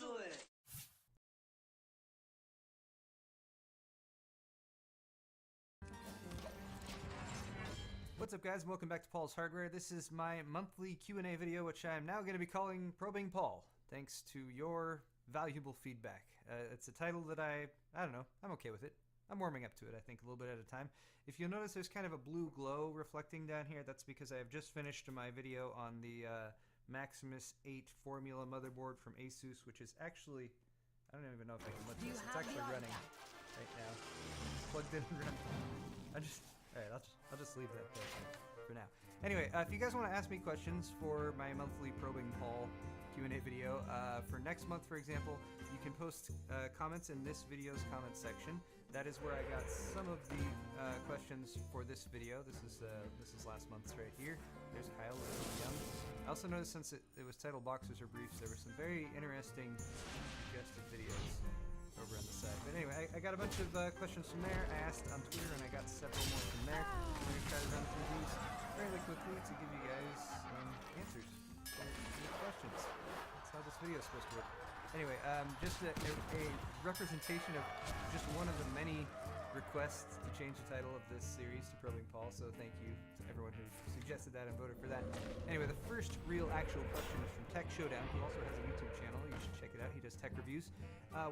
Excellent! What's up, guys, and welcome back to Paul's Hardware. This is my monthly Q&A video, which I'm now going to be calling Probing Paul, thanks to your valuable feedback. It's a title that I don't know, I'm okay with it. I'm warming up to it, I think, a little bit at a time. If you'll notice, there's kind of a blue glow reflecting down here. That's because I have just finished my video on the Maximus 8 Formula motherboard from Asus, which is actually, I don't even know if I can look at this. It's actually running right now. It's plugged in and running. Alright, I'll just leave that there for now. Anyway, if you guys want to ask me questions for my monthly Probing Paul Q&A video, for next month, for example, you can post comments in this video's comment section. That is where I got some of the questions for this video. This is last month's right here. There's Kyle, young. I also noticed, since it was titled Boxers or Briefs, there were some very interesting suggested videos over on the side. But anyway, I got a bunch of questions from there. I asked on Twitter, and I got several more from there. I'm going to try to run through these fairly quickly to give you guys answers to your questions. That's how this video is supposed to work. Anyway, just a representation of just one of the many requests to change the title of this series to Probing Paul, so thank you to everyone who suggested that and voted for that. Anyway, the first real actual question is from Tech Showdown, who also has a YouTube channel. You should check it out. He does tech reviews.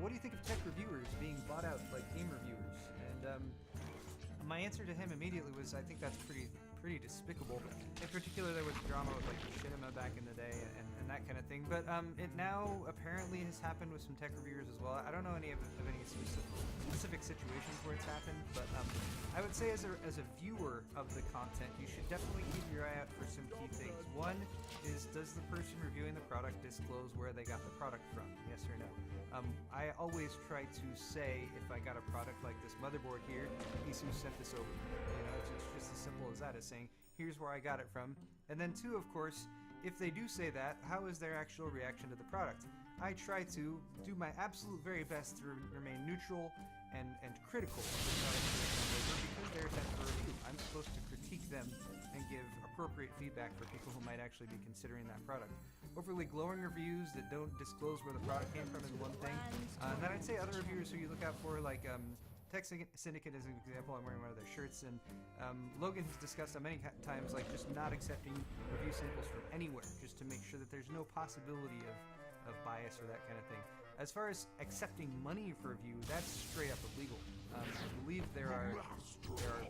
What do you think of tech reviewers being bought out like game reviewers? And my answer to him immediately was, I think that's pretty despicable. In particular, there was drama with like Machinima back in the day and that kind of thing. But it now apparently has happened with some tech reviewers as well. I don't know any of any specific situations where it's happened, but I would say as a viewer of the content, you should definitely keep your eye out for some key things. One is, does the person reviewing the product disclose where they got the product from? Yes or no? I always try to say, if I got a product like this motherboard here, Asus sent this over. You know, it's just as simple as that, as saying, here's where I got it from. And then two, of course, if they do say that, how is their actual reaction to the product? I try to do my absolute very best to remain neutral and critical of the product because they're sent for review. I'm supposed to critique them and give appropriate feedback for people who might actually be considering that product. Overly glowing reviews that don't disclose where the product came from is one thing. And then I'd say other reviewers who you look out for, like Tech Syndicate is an example. I'm wearing one of their shirts, and Logan has discussed on many times, like, just not accepting review samples from anywhere, just to make sure that there's no possibility of bias or that kind of thing. As far as accepting money for review, that's straight up illegal. I believe there are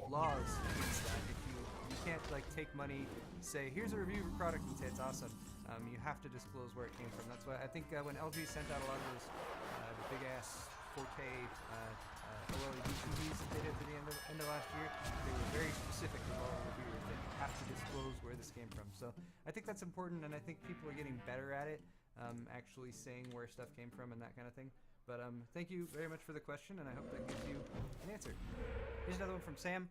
laws against that. If you can't like take money, say here's a review of a product and say it's awesome. You have to disclose where it came from. That's why I think when LG sent out a lot of those big ass 4K OLED TVs that they did at the end of last year, they were very specific with all the reviewers that you have to disclose where this came from. So I think that's important, and I think people are getting better at it, actually saying where stuff came from and that kind of thing. But thank you very much for the question, and I hope that gives you an answer. Here's another one from Sam.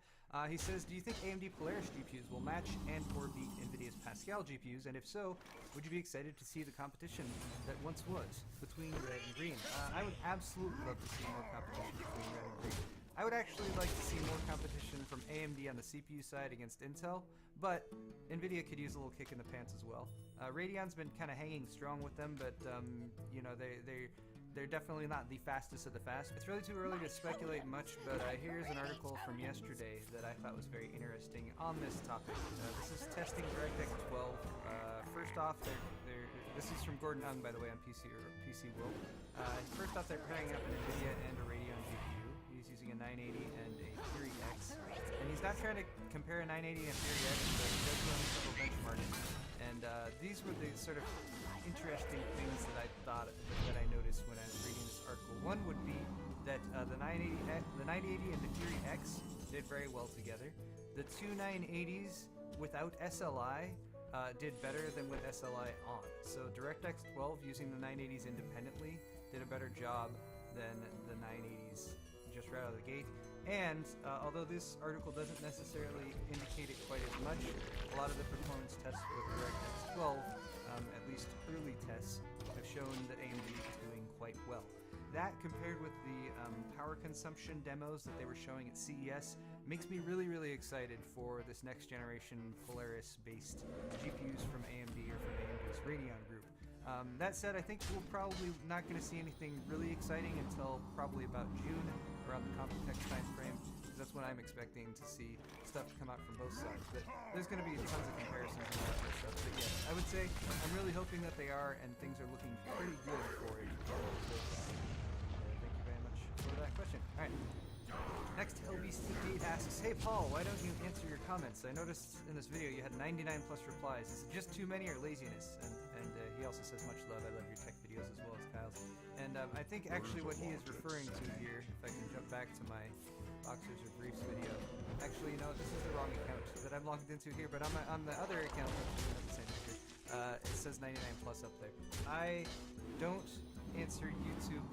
He says, do you think AMD Polaris GPUs will match and or beat NVIDIA's Pascal GPUs? And if so, would you be excited to see the competition that once was between red and green? I would absolutely love to see more competition between red and green. I would actually like to see more competition from AMD on the CPU side against Intel, but NVIDIA could use a little kick in the pants as well. Radeon's been kind of hanging strong with them, but you know, they're definitely not the fastest of the fast. It's really too early to speculate much, but here's an article from yesterday that I thought was very interesting on this topic. This is testing DirectX 12. First off, this is from Gordon Ung, by the way, on PC World. First off, they're pairing up an NVIDIA and a Radeon GPU. He's using a 980 and a Fury X. And he's not trying to compare a 980 and a Fury X, but he does run several benchmarks. And these were the sort of interesting things that I thought, that I noticed when I was reading this article. One would be that the 980 and the Fury X did very well together. The two 980s without SLI did better than with SLI on. So DirectX 12 using the 980s independently did a better job than the 980s just right out of the gate. And although this article doesn't necessarily indicate it quite as much, a lot of the performance tests with DirectX 12, at least early tests, have shown that AMD is doing quite well. That, compared with the power consumption demos that they were showing at CES, makes me really, really excited for this next generation Polaris-based GPUs from AMD or from AMD's Radeon group. That said, I think we're probably not going to see anything really exciting until probably about June, around the Computex time frame. That's when I'm expecting to see stuff come out from both sides. But there's going to be tons of comparisons and all that sort of stuff. But yeah, I would say I'm really hoping that they are, and things are looking pretty good for it. So, thank you very much for that question. All right. Next, LBC8 asks, "Hey Paul, why don't you answer your comments? I noticed in this video you had 99 plus replies. Is it just too many or laziness?" And he also says, "Much love. I love your tech videos as well as Kyle's." And I think actually what he is referring to here, if I can jump back to my Boxers or Briefs video. Actually, you know, this is the wrong account that I'm logged into here, but on the other account, which is the same picture, it says 99 plus up there. I don't answer YouTube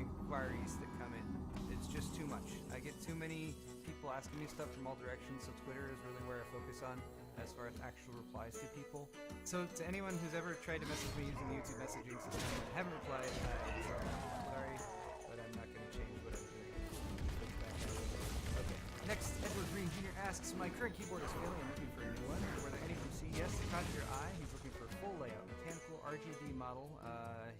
inquiries that come in. It's just too much. I get too many people asking me stuff from all directions, so Twitter is really where I focus on as far as actual replies to people. So to anyone who's ever tried to message me using the YouTube messaging system and haven't replied, I'm sorry, but I'm not going to change what I'm doing. Okay. Next, Edward Green Jr. asks, "My current keyboard is failing. I'm looking for a new one. Were there any from CES that caught your eye?" He's looking for a full layout, mechanical RGB model.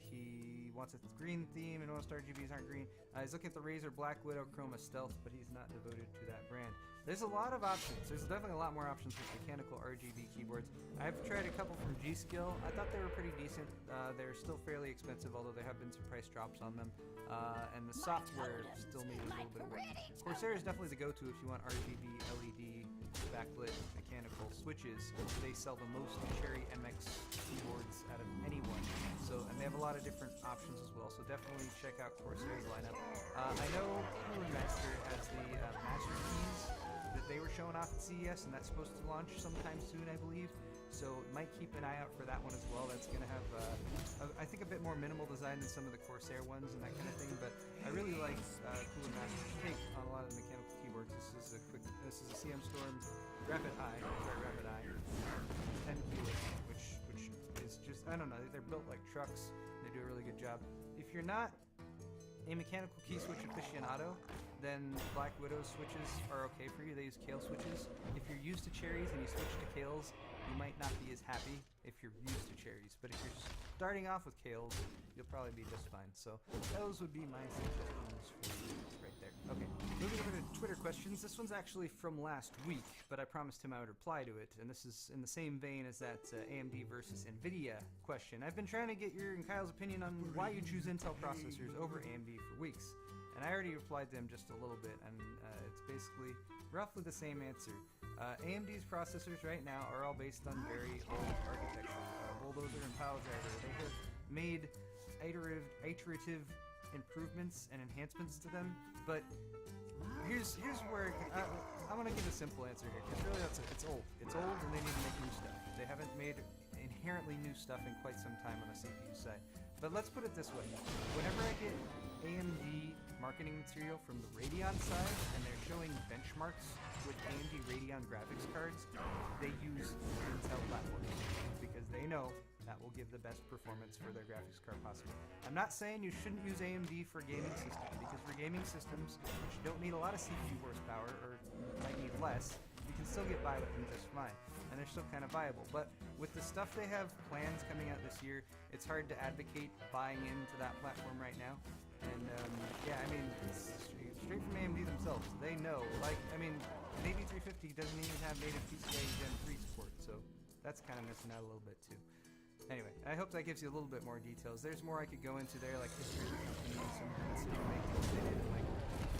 He wants a green theme, and most RGBs aren't green. He's looking at the Razer Black Widow Chroma Stealth, but he's not devoted to that brand. There's a lot of options. There's definitely a lot more options with mechanical RGB keyboards. I've tried a couple from G-Skill. I thought they were pretty decent. They're still fairly expensive, although there have been some price drops on them. And the software still needs a little bit of work. Corsair is definitely the go-to if you want RGB, LED, backlit, mechanical switches. They sell the most Cherry MX keyboards out of anyone. So, and they have a lot of different options as well. So definitely check out Corsair's lineup. I know Cooler Master has the Master Keys that they were showing off at CES, and that's supposed to launch sometime soon, I believe. So might keep an eye out for that one as well. That's going to have, I think, a bit more minimal design than some of the Corsair ones and that kind of thing. But I really like Cooler Master's take on a lot of the mechanical keyboards. This is a CM Storm Rapid Eye, 10 kilos, which is just, I don't know. They're built like trucks. They do a really good job. If you're not a mechanical key switch aficionado, then Black Widow switches are okay for you. They use Kale switches. If you're used to cherries and you switch to Kales, you might not be as happy if you're used to cherries. But if you're starting off with Kales, you'll probably be just fine. So those would be my suggestions for you right there. Okay, moving over to Twitter questions. This one's actually from last week, but I promised him I would reply to it. And this is in the same vein as that AMD versus NVIDIA question. I've been trying to get your and Kyle's opinion on why you choose Intel processors over AMD for weeks. And I already replied to him just a little bit, and it's basically roughly the same answer. AMD's processors right now are all based on very old architecture. Bulldozer and Piledriver, they have made iterative improvements and enhancements to them, but here's where I'm going to give a simple answer here, because really it's old. It's old and they need to make new stuff. They haven't made inherently new stuff in quite some time on the CPU side. But let's put it this way. Whenever I get AMD marketing material from the Radeon side and they're showing benchmarks with AMD Radeon graphics cards, they use Intel platforms because they know that will give the best performance for their graphics card possible. I'm not saying you shouldn't use AMD for gaming systems, because for gaming systems, which don't need a lot of CPU horsepower or might need less, you can still get by with them just fine, and they're still kind of viable. But with the stuff they have plans coming out this year, it's hard to advocate buying into that platform right now. And yeah, I mean, it's straight from AMD themselves. They know, like, I mean, an 8350 doesn't even have native PCIe Gen 3 support, so that's kind of missing out a little bit too. Anyway, I hope that gives you a little bit more details. There's more I could go into there, like history of the company and some decision-making they did in like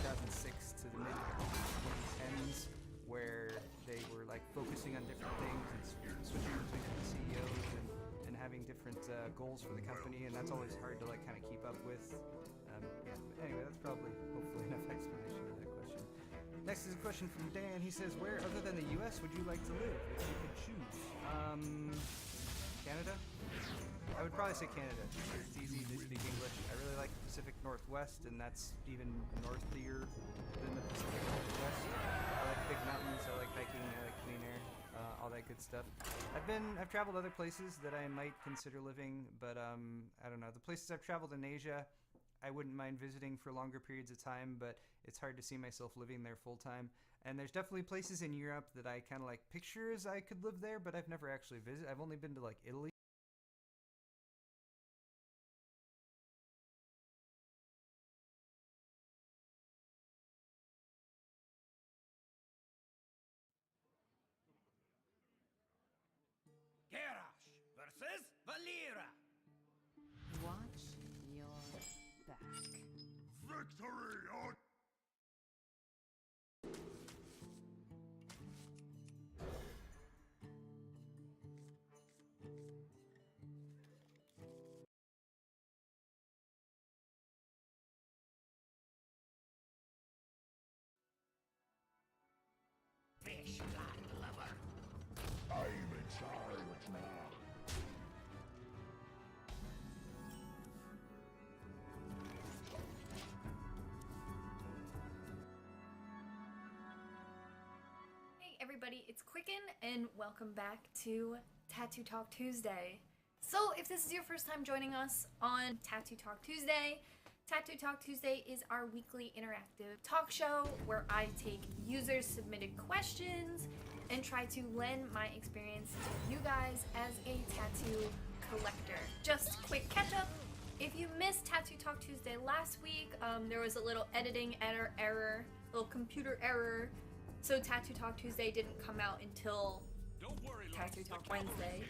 2006 to the mid-2010s, where they were like focusing on different things and switching between different CEOs and having different goals for the company, and that's always hard to like kind of keep up with. Yeah, but anyway, that's probably hopefully enough explanation of that question. Next is a question from Dan. He says, "Where other than the US would you like to live if you could choose?" Canada? I would probably say Canada. It's easy to speak English. I really like the Pacific Northwest, and that's even northier than the Pacific Northwest. I like big mountains, I like hiking, I like clean air, all that good stuff. I've traveled other places that I might consider living, but I don't know. The places I've traveled in Asia, I wouldn't mind visiting for longer periods of time, but it's hard to see myself living there full time. And there's definitely places in Europe that I kind of like picture as I could live there, but I've never actually visited. I've only been to like Italy. Fish land lover. I'm in charge now. Hey everybody, it's Quicken and welcome back to Tattoo Talk Tuesday. So if this is your first time joining us on Tattoo Talk Tuesday is our weekly interactive talk show where I take user submitted questions and try to lend my experience to you guys as a tattoo collector. Just quick catch up. If you missed Tattoo Talk Tuesday last week, there was a little editing error, little computer error. So Tattoo Talk Tuesday didn't come out until Tattoo Talk Wednesday.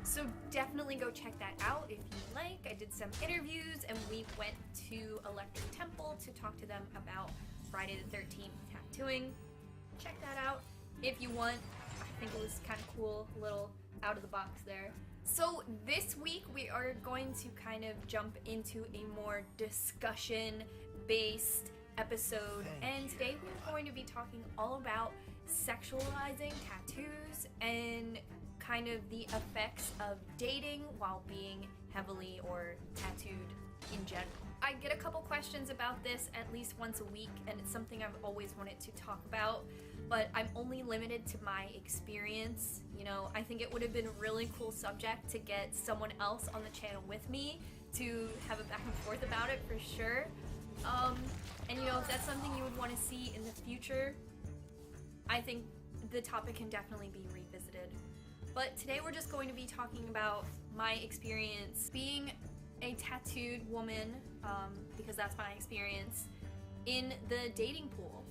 So definitely go check that out if you like. I did some interviews and we went to Electric Temple to talk to them about Friday the 13th tattooing. Check that out if you want. I think it was kind of cool, a little out of the box there. So this week we are going to kind of jump into a more discussion-based episode, and today we're going to be talking all about sexualizing tattoos and kind of the effects of dating while being heavily or tattooed in general. I get a couple questions about this at least once a week, and it's something I've always wanted to talk about, but I'm only limited to my experience. You know, I think it would have been a really cool subject to get someone else on the channel with me to have a back and forth about it for sure. And you know, if that's something you would want to see in the future, I think the topic can definitely be revisited. But today we're just going to be talking about my experience being a tattooed woman, because that's my experience, in the dating pool.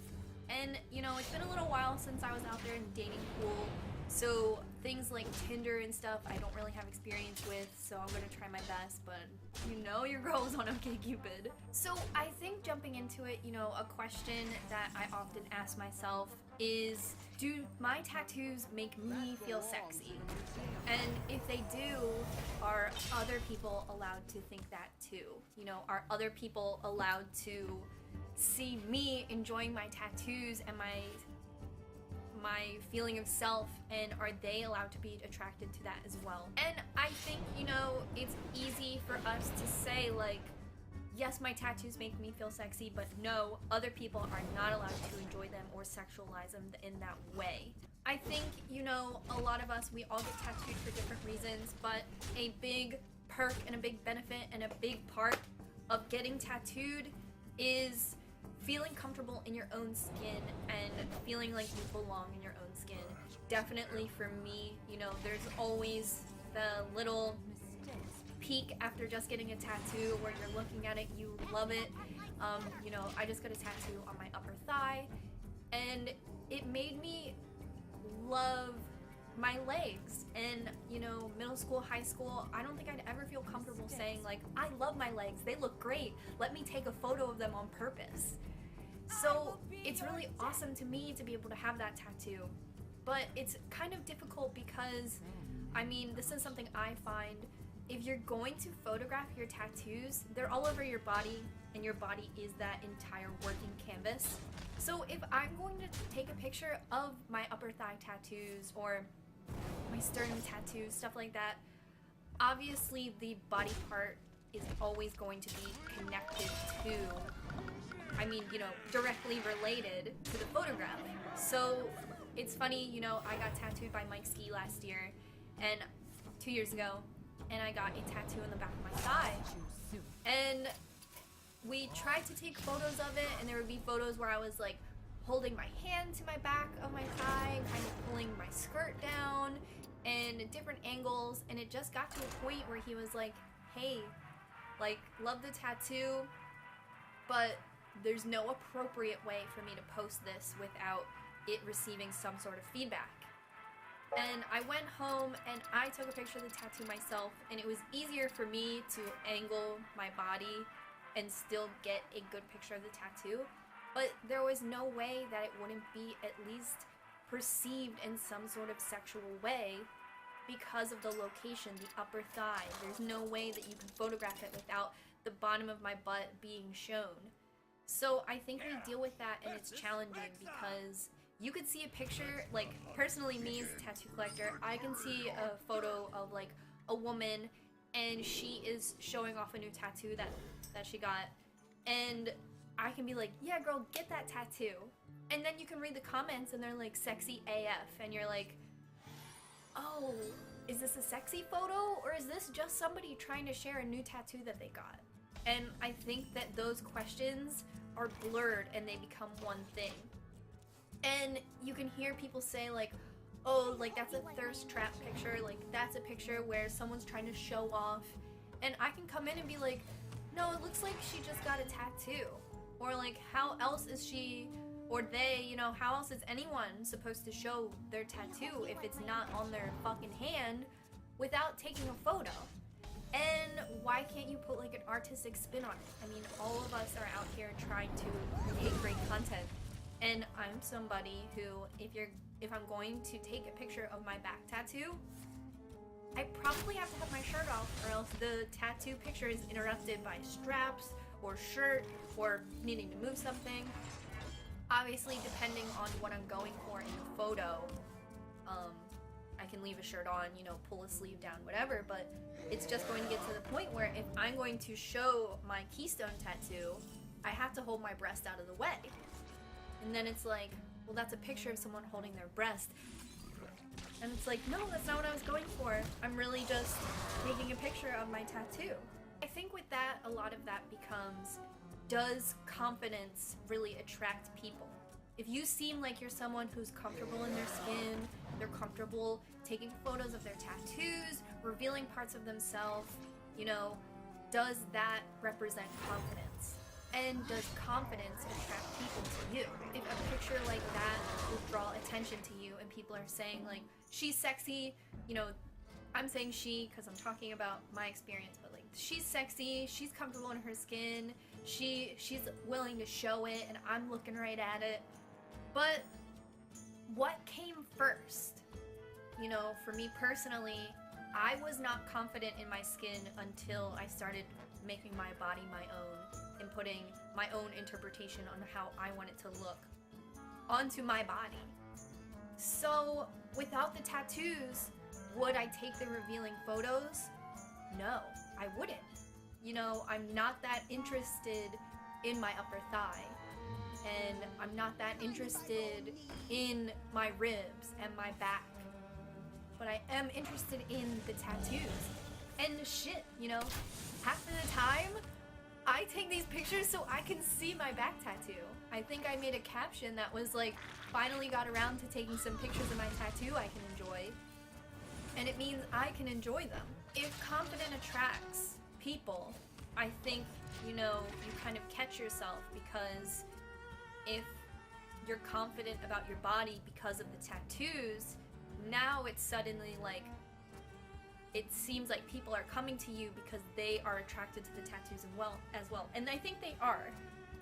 And you know, it's been a little while since I was out there in the dating pool, so things like Tinder and stuff I don't really have experience with, so I'm gonna try my best, but you know your girl is on OkCupid. So I think jumping into it, you know, a question that I often ask myself is, do my tattoos make me feel sexy? And if they do, are other people allowed to think that too? You know, are other people allowed to see me enjoying my tattoos and my feeling of self, and are they allowed to be attracted to that as well? And I think, you know, it's easy for us to say, like, yes, my tattoos make me feel sexy, but no, other people are not allowed to enjoy them or sexualize them in that way. I think, you know, a lot of us, we all get tattooed for different reasons, but a big perk and a big benefit and a big part of getting tattooed is feeling comfortable in your own skin and feeling like you belong in your own skin. Definitely for me, you know, there's always the little peak after just getting a tattoo where you're looking at it, you love it. You know, I just got a tattoo on my upper thigh, and it made me love my legs. And you know, middle school, high school, I don't think I'd ever feel comfortable saying like, I love my legs, they look great, let me take a photo of them on purpose. So it's really awesome to me to be able to have that tattoo, but it's kind of difficult because, I mean, this is something I find, if you're going to photograph your tattoos, they're all over your body, and your body is that entire working canvas. So if I'm going to take a picture of my upper thigh tattoos or my sternum tattoos, stuff like that, obviously the body part is always going to be connected to, I mean, you know, directly related to the photograph. So it's funny, you know, I got tattooed by Mike Ski last year, and 2 years ago, and I got a tattoo in the back of my thigh. And we tried to take photos of it, and there would be photos where I was like holding my hand to my back of my thigh, kind of pulling my skirt down, and different angles, and it just got to a point where he was like, hey, like, love the tattoo, but there's no appropriate way for me to post this without it receiving some sort of feedback. And I went home and I took a picture of the tattoo myself, and it was easier for me to angle my body and still get a good picture of the tattoo, but there was no way that it wouldn't be at least perceived in some sort of sexual way because of the location, the upper thigh. There's no way that you can photograph it without the bottom of my butt being shown. So I think we deal with that, and it's challenging because you could see a picture, like, personally, me as a tattoo collector, I can see a photo of, like, a woman, and she is showing off a new tattoo that she got, and I can be like, yeah, girl, get that tattoo. And then you can read the comments, and they're like, sexy AF, and you're like, oh, is this a sexy photo, or is this just somebody trying to share a new tattoo that they got? And I think that those questions are blurred, and they become one thing. And you can hear people say, like, oh, like, that's a thirst trap picture, like, that's a picture where someone's trying to show off. And I can come in and be like, no, it looks like she just got a tattoo. Or, like, how else is she, or they, you know, how else is anyone supposed to show their tattoo if it's not on their fucking hand without taking a photo? And why can't you put, like, an artistic spin on it? I mean, all of us are out here trying to create great content. And I'm somebody who, if I'm going to take a picture of my back tattoo, I probably have to have my shirt off, or else the tattoo picture is interrupted by straps or shirt or needing to move something. Obviously, depending on what I'm going for in the photo, I can leave a shirt on, you know, pull a sleeve down, whatever, but it's just going to get to the point where if I'm going to show my keystone tattoo, I have to hold my breast out of the way. And then it's like, well, that's a picture of someone holding their breast. And it's like, no, that's not what I was going for. I'm really just taking a picture of my tattoo. I think with that, a lot of that becomes, does confidence really attract people? If you seem like you're someone who's comfortable in their skin, they're comfortable taking photos of their tattoos, revealing parts of themselves, you know, does that represent confidence? And does confidence attract people to you? If a picture like that will draw attention to you and people are saying, like, she's sexy, you know, I'm saying she because I'm talking about my experience, but, like, she's sexy, she's comfortable in her skin, she's willing to show it, and I'm looking right at it. But what came first? You know, for me personally, I was not confident in my skin until I started making my body my own and putting my own interpretation on how I want it to look onto my body. So without the tattoos, would I take the revealing photos? No, I wouldn't. You know, I'm not that interested in my upper thigh, and I'm not that interested in my ribs and my back, but I am interested in the tattoos. And shit, you know, half of the time, I take these pictures so I can see my back tattoo. I think I made a caption that was like, finally got around to taking some pictures of my tattoo I can enjoy. And it means I can enjoy them. If confident attracts people, I think, you know, you kind of catch yourself, because if you're confident about your body because of the tattoos, now it's suddenly like, it seems like people are coming to you because they are attracted to the tattoos as well. And I think they are.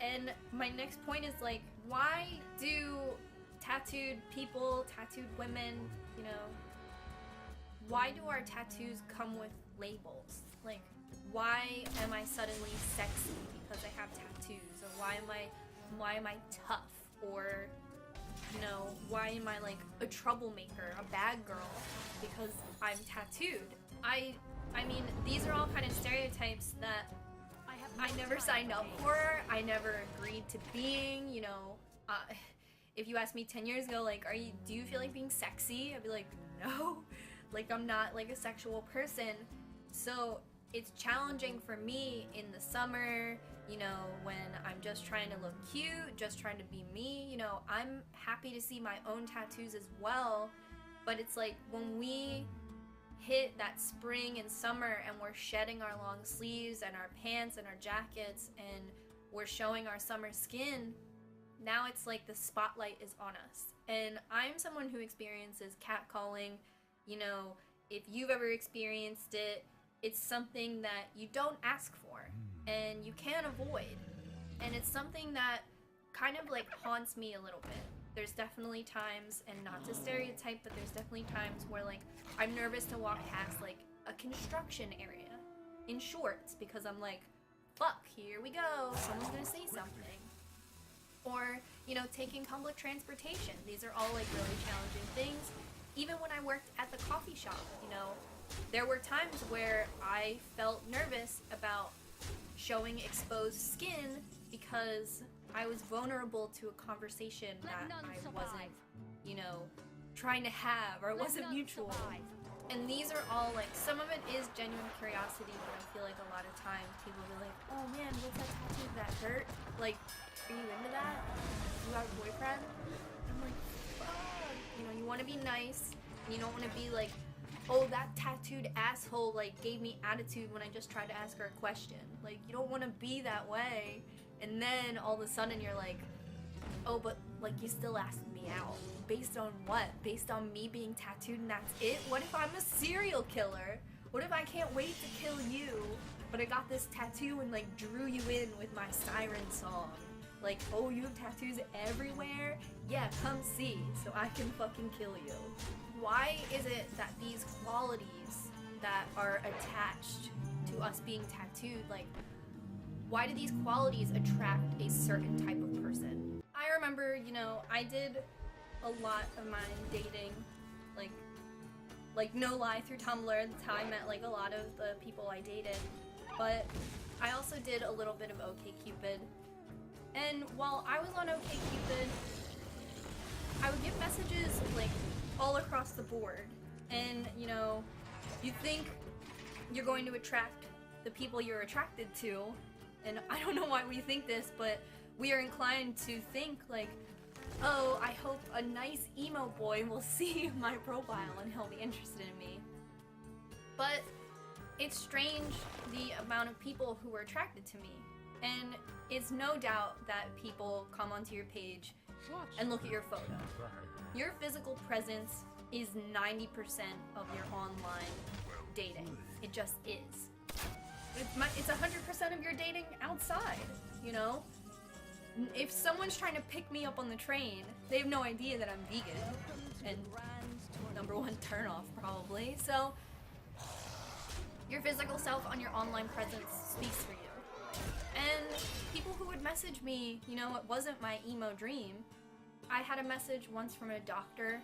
And my next point is, like, why do tattooed people, tattooed women, you know, why do our tattoos come with labels? Like, why am I suddenly sexy because I have tattoos? Or why am I tough? Or, you know, why am I like a troublemaker, a bad girl because I'm tattooed? I mean, these are all kind of stereotypes that I never signed up for, I never agreed to being, you know. If you asked me 10 years ago, like, do you feel like being sexy? I'd be like, no. Like, I'm not like a sexual person. So it's challenging for me in the summer, you know, when I'm just trying to look cute, just trying to be me. You know, I'm happy to see my own tattoos as well, but it's like when we hit that spring and summer and we're shedding our long sleeves and our pants and our jackets and we're showing our summer skin, now it's like the spotlight is on us. And I'm someone who experiences catcalling. You know, if you've ever experienced it, it's something that you don't ask for. and you can't avoid. And it's something that kind of like haunts me a little bit. There's definitely times, and not to stereotype, but there's definitely times where like I'm nervous to walk past like a construction area in shorts because I'm like, fuck, here we go, someone's gonna say something. Or, you know, taking public transportation. These are all like really challenging things. Even when I worked at the coffee shop, you know, there were times where I felt nervous about showing exposed skin because I was vulnerable to a conversation that I wasn't, you know, trying to have, or it wasn't mutual. And these are all like, some of it is genuine curiosity, but I feel like a lot of times people will be like, oh man, what's that tattoo that hurt? Like, are you into that? You got a boyfriend? I'm like, fuck. You know, you want to be nice, and you don't want to be like, oh, that tattooed asshole like gave me attitude when I just tried to ask her a question. Like, you don't want to be that way. And then all of a sudden you're like, oh, but like you still asked me out. Based on what? Based on me being tattooed and that's it? What if I'm a serial killer? What if I can't wait to kill you, but I got this tattoo and like drew you in with my siren song? Like, oh, you have tattoos everywhere? Yeah, come see, so I can fucking kill you. Why is it that these qualities that are attached to us being tattooed, like, why do these qualities attract a certain type of person? I remember, you know, I did a lot of my dating, like no lie, through Tumblr. That's how I met like a lot of the people I dated. But I also did a little bit of OkCupid. And while I was on OkCupid, I would get messages like all across the board. And, you know, you think you're going to attract the people you're attracted to. And I don't know why we think this, but we are inclined to think like, oh, I hope a nice emo boy will see my profile and he'll be interested in me. But it's strange the amount of people who are attracted to me. And it's no doubt that people come onto your page and look at your photo. Your physical presence is 90% of your online dating. It just is. It's 100% of your dating outside, you know? If someone's trying to pick me up on the train, they have no idea that I'm vegan. And #1 turnoff, probably. So, your physical self on your online presence speaks for you. And people who would message me, you know, it wasn't my emo dream. I had a message once from a doctor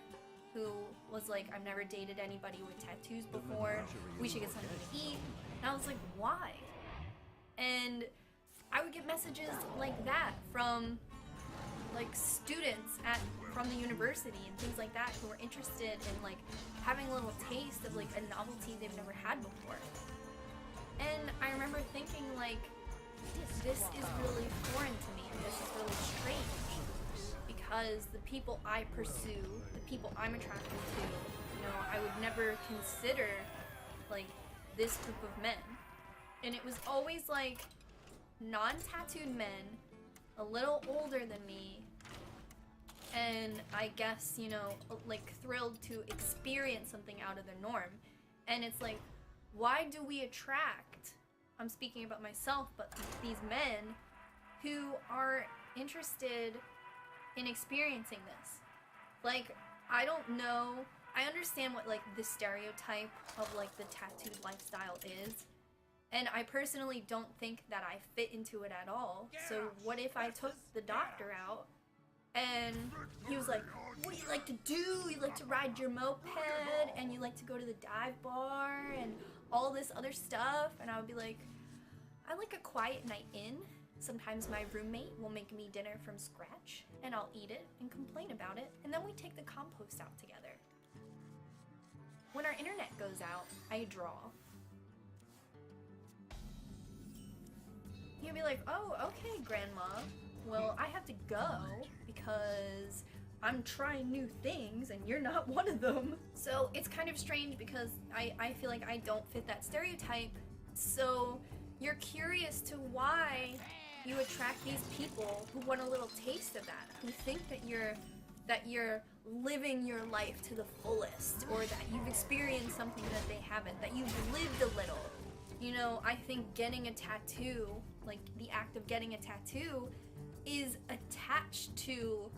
who was like, I've never dated anybody with tattoos before. We should get something to eat. And I was like, why? And I would get messages like that from like students from the university and things like that who were interested in like having a little taste of like a novelty they've never had before. And I remember thinking like, this is really foreign to me, and this is really strange, because the people I pursue, the people I'm attracted to, you know, I would never consider like this group of men. And it was always like non-tattooed men, a little older than me, and I guess, you know, like thrilled to experience something out of the norm. And it's like, why do we attract, I'm speaking about myself, but these men who are interested in experiencing this? Like, I don't know, I understand what like the stereotype of like the tattooed lifestyle is, and I personally don't think that I fit into it at all. So what if I took the doctor out and he was like, what do you like to do? You like to ride your moped, and you like to go to the dive bar and all this other stuff? And I would be like, I like a quiet night in. Sometimes my roommate will make me dinner from scratch, and I'll eat it and complain about it, and then we take the compost out together. When our internet goes out, I draw. You'll be like, oh, okay, Grandma. Well, I have to go because I'm trying new things and you're not one of them. So it's kind of strange because I feel like I don't fit that stereotype. So you're curious to why you attract these people who want a little taste of that, who think that you're living your life to the fullest, or that you've experienced something that they haven't, that you've lived a little. You know, I think getting a tattoo like the act of getting a tattoo, is attached to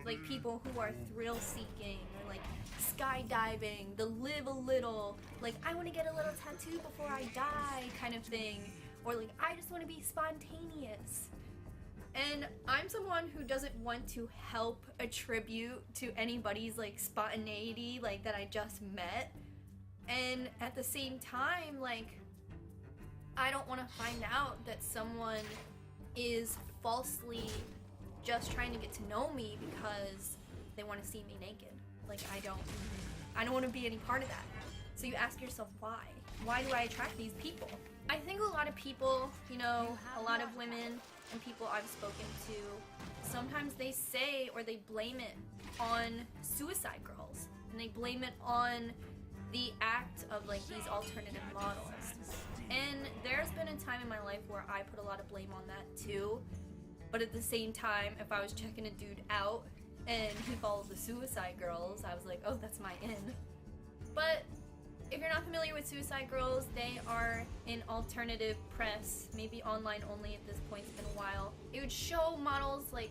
like people who are thrill seeking or like skydiving, the live a little, like I want to get a little tattoo before I die kind of thing, or like I just want to be spontaneous. And I'm someone who doesn't want to help attribute to anybody's like spontaneity like that I just met. And at the same time, like I don't want to find out that someone is falsely just trying to get to know me because they want to see me naked. Like I don't want to be any part of that. So you ask yourself why? Why do I attract these people? I think a lot of people, you know, a lot of women and people I've spoken to, sometimes they say or they blame it on suicide girls, and they blame it on the act of like these alternative models. And there's been a time in my life where I put a lot of blame on that too, but at the same time, if I was checking a dude out and he followed the suicide girls, I was like, oh, that's my in. But if you're not familiar with suicide girls, they are an alternative press, maybe online only at this point, it's been a while. It would show models like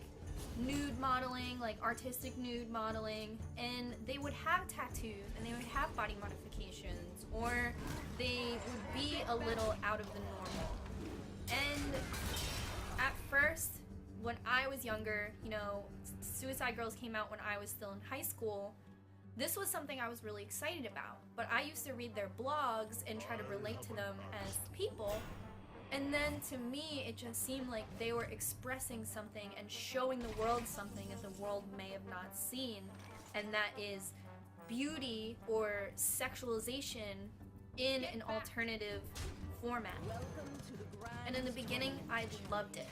nude modeling, like artistic nude modeling, and they would have tattoos and they would have body modifications, or they would be a little out of the normal. And at first, when I was younger, you know, Suicide Girls came out when I was still in high school. This was something I was really excited about, but I used to read their blogs and try to relate to them as people. And then to me, it just seemed like they were expressing something and showing the world something that the world may have not seen, and that is beauty or sexualization in an alternative format. And in the beginning, I loved it.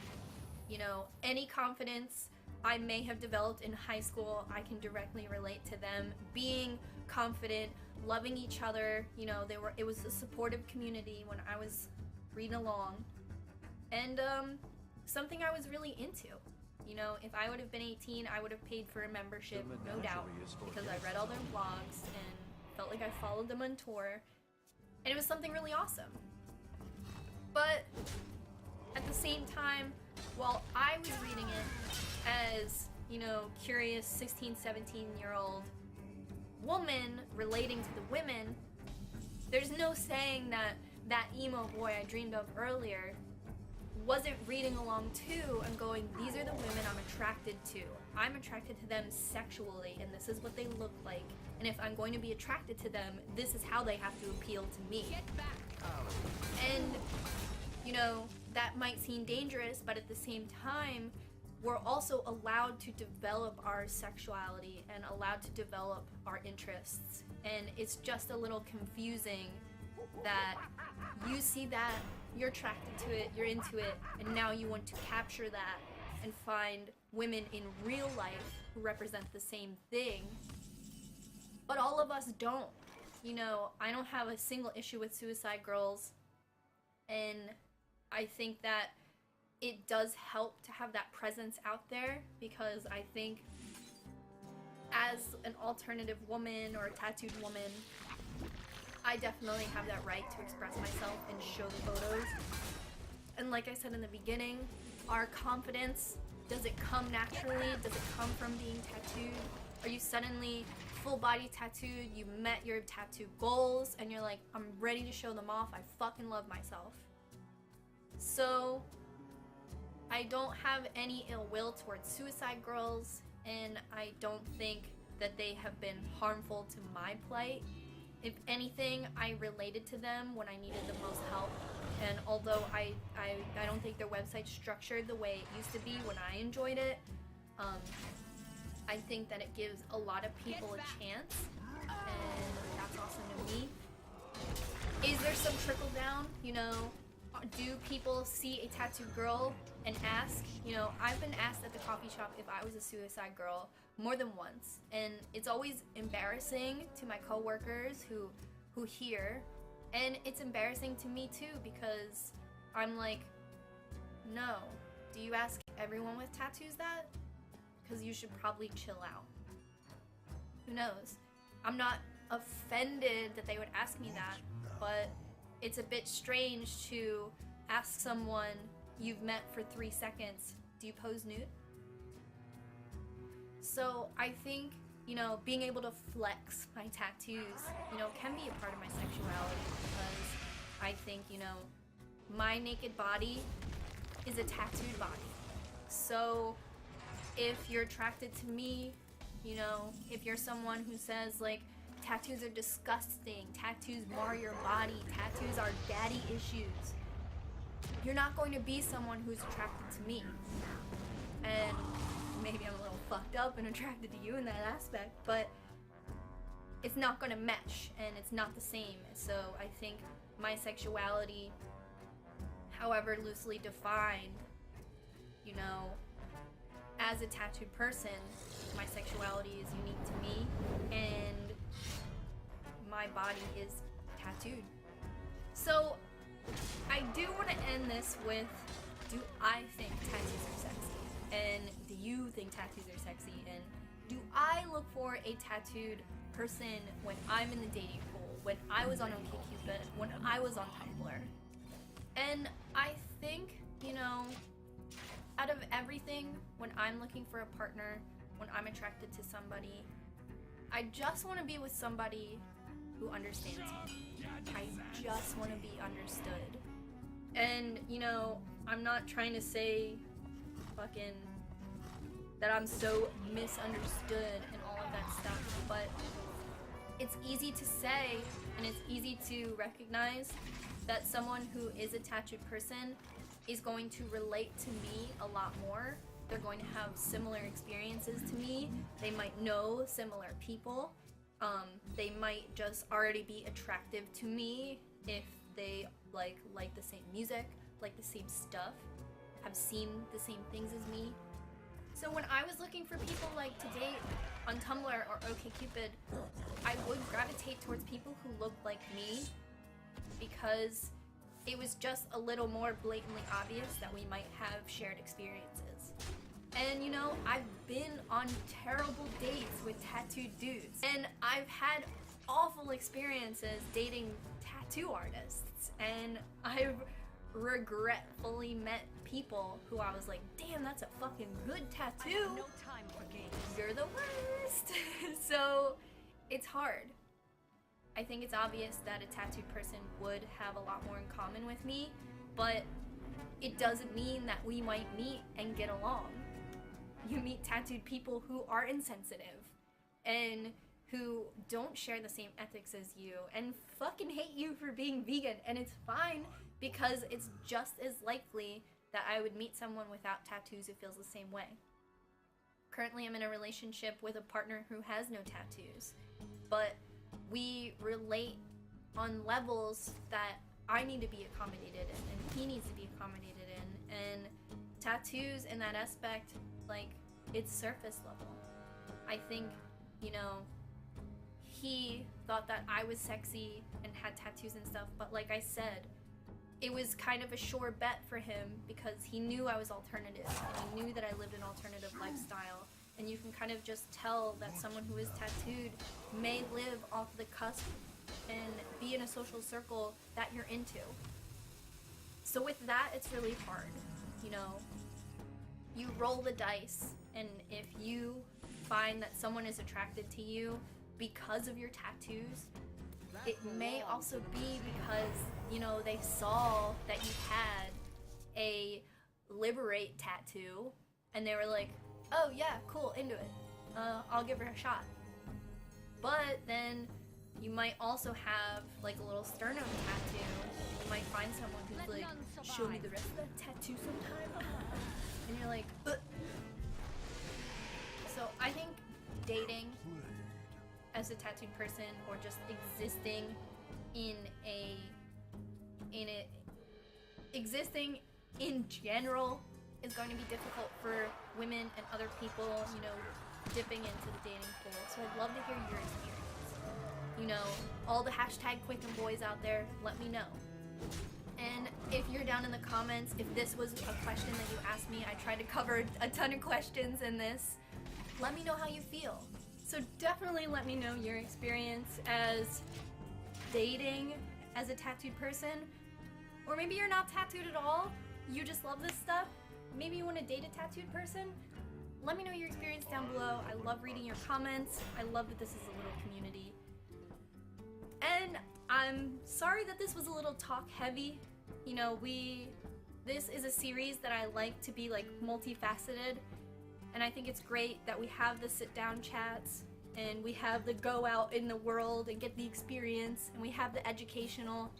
You know, any confidence I may have developed in high school, I can directly relate to them being confident, loving each other. You know, it was a supportive community when I was reading along, and something I was really into. You know, if I would have been 18, I would have paid for a membership, no doubt, because I read all their blogs and felt like I followed them on tour, and it was something really awesome. But at the same time, while I was reading it as, you know, curious 16, 17-year-old woman relating to the women, there's no saying that emo boy I dreamed of earlier wasn't reading along too and going, these are the women I'm attracted to. I'm attracted to them sexually, and this is what they look like. And if I'm going to be attracted to them, this is how they have to appeal to me. And, you know, that might seem dangerous, but at the same time, we're also allowed to develop our sexuality and allowed to develop our interests. And it's just a little confusing that you see that, you're attracted to it, you're into it, and now you want to capture that and find women in real life who represent the same thing. But all of us don't. You know, I don't have a single issue with Suicide Girls, and I think that it does help to have that presence out there, because I think as an alternative woman or a tattooed woman, I definitely have that right to express myself and show the photos. And like I said in the beginning, our confidence, does it come naturally? Does it come from being tattooed? Are you suddenly full body tattooed, you met your tattoo goals, and you're like, I'm ready to show them off, I fucking love myself? So I don't have any ill will towards Suicide Girls, and I don't think that they have been harmful to my plight. If anything, I related to them when I needed the most help, and although I don't think their website's structured the way it used to be when I enjoyed it, I think that it gives a lot of people a chance, and that's awesome to me. Is there some trickle down? You know, do people see a tattooed girl and ask? You know, I've been asked at the coffee shop if I was a suicide girl more than once, and it's always embarrassing to my coworkers who hear, and it's embarrassing to me too, because I'm like, no. Do you ask everyone with tattoos that? Because you should probably chill out. Who knows? I'm not offended that they would ask me that, but it's a bit strange to ask someone you've met for 3 seconds, do you pose nude? So I think, you know, being able to flex my tattoos, you know, can be a part of my sexuality, because I think, you know, my naked body is a tattooed body. So if you're attracted to me, you know, if you're someone who says like tattoos are disgusting, tattoos mar your body, tattoos are daddy issues, you're not going to be someone who's attracted to me. And maybe I'm a little fucked up and attracted to you in that aspect, but it's not gonna mesh and it's not the same. So I think my sexuality, however loosely defined, you know, as a tattooed person, my sexuality is unique to me and my body is tattooed. So I do want to end this with, do I think tattoos are sexy? And do you think tattoos are sexy? And do I look for a tattooed person when I'm in the dating pool, when I was on OkCupid, when I was on Tumblr? And I think, you know, out of everything, when I'm looking for a partner, when I'm attracted to somebody, I just want to be with somebody who understands me. I just want to be understood. And, you know, I'm not trying to say fucking that I'm so misunderstood and all of that stuff, but it's easy to say and it's easy to recognize that someone who is a tattooed person is going to relate to me a lot more. They're going to have similar experiences to me. They might know similar people. They might just already be attractive to me if they like the same music, like the same stuff, have seen the same things as me. So when I was looking for people like to date on Tumblr or OkCupid, I would gravitate towards people who looked like me because it was just a little more blatantly obvious that we might have shared experiences. And you know, I've been on terrible dates with tattooed dudes, and I've had awful experiences dating tattoo artists, and I've regretfully met people who I was like, damn, that's a fucking good tattoo. I have no time for games. You're the worst. So it's hard. I think it's obvious that a tattooed person would have a lot more in common with me, but it doesn't mean that we might meet and get along. You meet tattooed people who are insensitive and who don't share the same ethics as you and fucking hate you for being vegan, and it's fine because it's just as likely that I would meet someone without tattoos who feels the same way. Currently, I'm in a relationship with a partner who has no tattoos, but we relate on levels that I need to be accommodated in and he needs to be accommodated in, and tattoos in that aspect, like, it's surface level. I think, you know, he thought that I was sexy and had tattoos and stuff, but like I said, it was kind of a sure bet for him because he knew I was alternative and he knew that I lived an alternative lifestyle, and you can kind of just tell that someone who is tattooed may live off the cusp and be in a social circle that you're into. So with that, it's really hard, you know. You roll the dice, and if you find that someone is attracted to you because of your tattoos, it may also be because, you know, they saw that you had a Liberate tattoo, and they were like, oh yeah, cool, into it. I'll give her a shot. But then you might also have like a little sternum tattoo. You might find someone who's like, show me the rest of that tattoo sometime. And you're like, ugh. So I think dating as a tattooed person, or just existing existing in general, is going to be difficult for women and other people, you know, dipping into the dating pool. So I'd love to hear your experience. You know, all the hashtag Quicken boys out there, let me know. And if you're down in the comments, if this was a question that you asked me, I tried to cover a ton of questions in this, let me know how you feel. So definitely let me know your experience as dating as a tattooed person, or maybe you're not tattooed at all, you just love this stuff, maybe you want to date a tattooed person, let me know your experience down below. I love reading your comments. I love that this is a little community. And I'm sorry that this was a little talk heavy. You know, this is a series that I like to be like multifaceted, and I think it's great that we have the sit down chats and we have the go out in the world and get the experience, and we have the educational.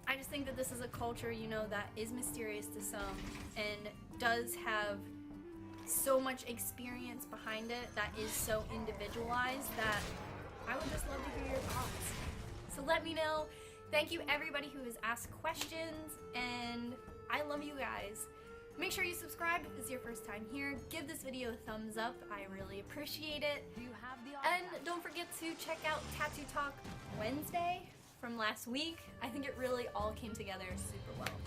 I just think that this is a culture, you know, that is mysterious to some and does have so much experience behind it that is so individualized that I would just love to hear your thoughts. So let me know. Thank you everybody who has asked questions, and I love you guys. Make sure you subscribe if this is your first time here. Give this video a thumbs up. I really appreciate it. You have the And don't forget to check out Tattoo Talk Wednesday from last week. I think it really all came together super well.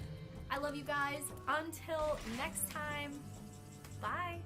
I love you guys. Until next time, bye.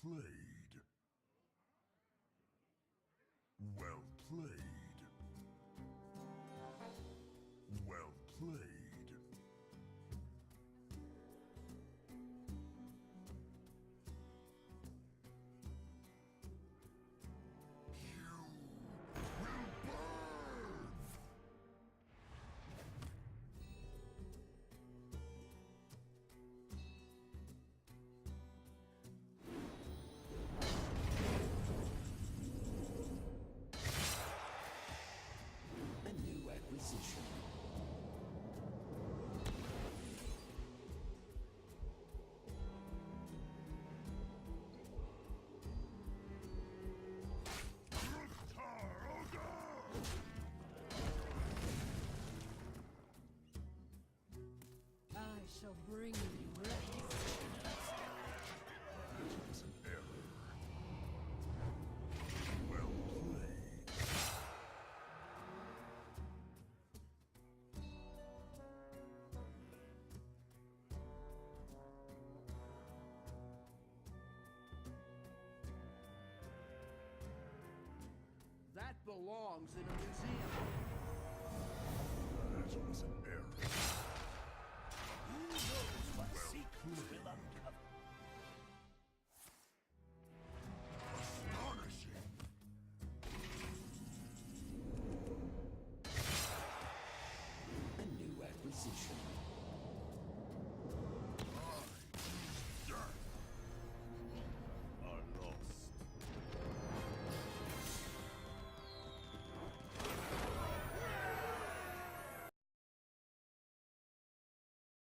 played. Well played. Well played. You will burn! A new acquisition. I shall bring you rest. It was an error. Well played. That belongs in a museum. That was an error.